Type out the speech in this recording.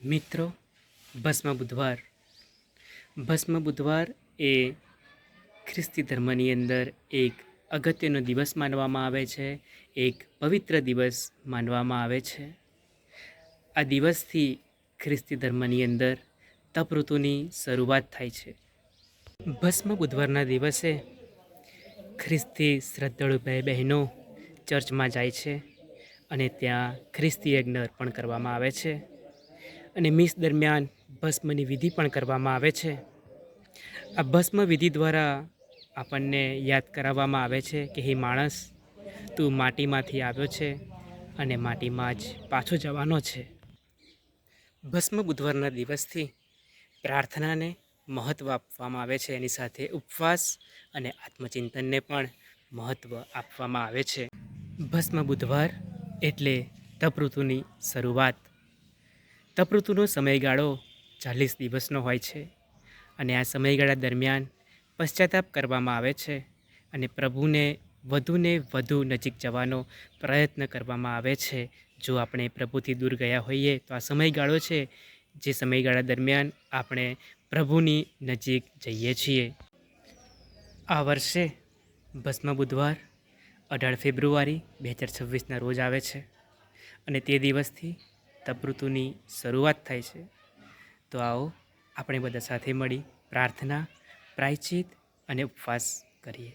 મિત્રો, ભસ્મ બુધવાર એ ખ્રિસ્તી ધર્મની અંદર એક અગત્યનો દિવસ માનવામાં આવે છે, એક પવિત્ર દિવસ માનવામાં આવે છે. આ દિવસથી ખ્રિસ્તી ધર્મની અંદર તપ ઋતુની શરૂઆત થાય છે. ભસ્મ બુધવારના દિવસે ખ્રિસ્તી શ્રદ્ધાળુ ભાઈ બહેનો ચર્ચમાં જાય છે અને ત્યાં ખ્રિસ્તી યજ્ઞ અર્પણ કરવામાં આવે છે અને મીસ દરમિયાન ભસ્મની વિધિ પણ કરવામાં આવે છે. આ ભસ્મ વિધિ દ્વારા આપણને યાદ કરાવવામાં આવે છે કે હે માણસ, તું માટીમાંથી આવ્યો છે અને માટીમાં જ પાછો જવાનો છે. ભસ્મ બુધવારના દિવસથી પ્રાર્થનાને મહત્ત્વ આપવામાં આવે છે, એની સાથે ઉપવાસ અને આત્મચિંતનને પણ મહત્ત્વ આપવામાં આવે છે. ભસ્મ બુધવાર એટલે તપ ઋતુની શરૂઆત. તપ ઋતુનો સમયગાળો 40 દિવસનો હોય છે અને આ સમયગાળા દરમિયાન પશ્ચાતાપ કરવામાં આવે છે અને પ્રભુને વધુ નજીક જવાનો પ્રયત્ન કરવામાં આવે છે. જો આપણે પ્રભુથી દૂર ગયા હોઈએ તો આ સમયગાળો છે જે સમયગાળા દરમિયાન આપણે પ્રભુની નજીક જઈએ છીએ. આ વર્ષે ભસ્મ બુધવાર 18 ફેબ્રુઆરી 2026ના રોજ આવે છે અને તે દિવસથી તપ ઋતુની શરૂઆત થાય છે. તો આવો આપણે બધા સાથે મળી પ્રાર્થના, પ્રાયશ્ચિત અને ઉપવાસ કરીએ.